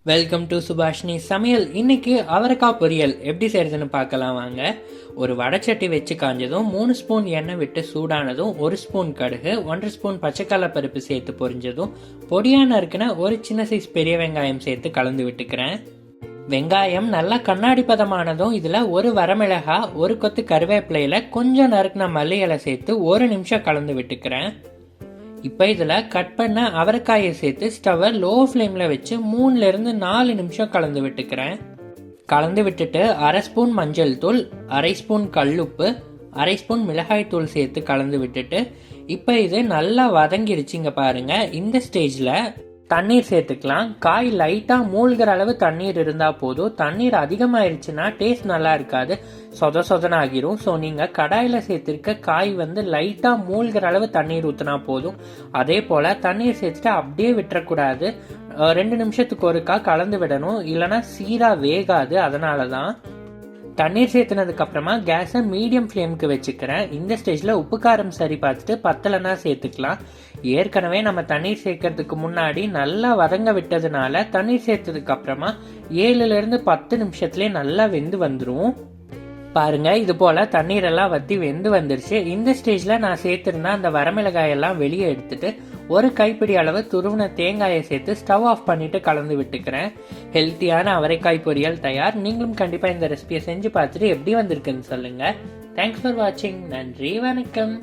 Welcome to Subhashini சமையல். இன்னைக்கு அவரைக்காய் பொரியல் எப்படி செய்யறதுன்னு பார்க்கலாம் வாங்க. ஒரு வடைச்சட்டி வச்சு காஞ்சதும் 3 ஸ்பூன் எண்ணெய் விட்டு சூடானதும் 1 ஸ்பூன் கடுகு, 1 ஸ்பூன் பச்சைக்கடலை பருப்பு சேர்த்து பொரிஞ்சதும் பொடியான இருக்குன்னா ஒரு சின்ன சைஸ் பெரிய வெங்காயம் சேர்த்து கலந்து விட்டுக்கிறேன். வெங்காயம் நல்லா கண்ணாடி பதமானதும் இதில் ஒரு வரமிளகாய், ஒரு கொத்து கருவேப்பிலையில் கொஞ்சம் நறுக்கின மல்லி இலை சேர்த்து 1 நிமிஷம் கலந்து விட்டுக்கிறேன். இப்போ இதில் கட் பண்ண அவரைக்காயை சேர்த்து ஸ்டவ்வை லோ ஃப்ளேமில் வச்சு 3லேருந்து 4 நிமிஷம் கலந்து விட்டுக்கிறேன். கலந்து விட்டுட்டு 1/2 ஸ்பூன் மஞ்சள் தூள், 1/2 ஸ்பூன் கல்லுப்பு, 1/2 ஸ்பூன் மிளகாய் தூள் சேர்த்து கலந்து விட்டுட்டு இப்போ இது நல்லா வதங்கிருச்சுங்க பாருங்க. இந்த ஸ்டேஜில் தண்ணீர் சேர்த்துக்கலாம். காய் லைட்டாக மூழ்கிற அளவு தண்ணீர் இருந்தால் போதும். தண்ணீர் அதிகமாகிருச்சுன்னா டேஸ்ட் நல்லா இருக்காது, சொதன ஆகிரும். ஸோ நீங்கள் கடாயில் சேர்த்துருக்க காய் லைட்டாக மூழ்கிற அளவு தண்ணீர் ஊற்றினா போதும். அதே போல் தண்ணீர் சேர்த்துட்டு அப்படியே விட்டுறக்கூடாது. 2 நிமிஷத்துக்கு ஒருக்கா கலந்து விடணும், இல்லைனா சீராக வேகாது. அதனால தான் தண்ணீர் சேர்த்துனதுக்கு அப்புறமா கேஸை மீடியம் ஃப்ளேமுக்கு வச்சுக்கிறேன். இந்த ஸ்டேஜில் உப்பு காரம் சரி பார்த்துட்டு பத்தலைன்னா சேர்த்துக்கலாம். ஏற்கனவே நம்ம தண்ணீர் சேர்க்கறதுக்கு முன்னாடி நல்லா வதங்க விட்டதுனால தண்ணீர் சேர்த்ததுக்கு அப்புறமா 7லேருந்து 10 நிமிஷத்துலேயே நல்லா வெந்து வந்துடும். பாருங்க, இது போல தண்ணீரெல்லாம் வற்றி வெந்து வந்துருச்சு. இந்த ஸ்டேஜில் நான் சேர்த்துருந்தா அந்த வரமிளகாயெல்லாம் வெளியே எடுத்துட்டு ஒரு கைப்பிடி அளவு துருவின தேங்காயை சேர்த்து ஸ்டவ் ஆஃப் பண்ணிட்டு கலந்து விட்டுக்கிறேன். ஹெல்த்தியான அவரைக்காய் பொரியல் தயார். நீங்களும் கண்டிப்பாக இந்த ரெசிபியை செஞ்சு பார்த்துட்டு எப்படி வந்திருக்குன்னு சொல்லுங்க. தேங்க்ஸ் ஃபார் வாட்சிங். நன்றி, வணக்கம்.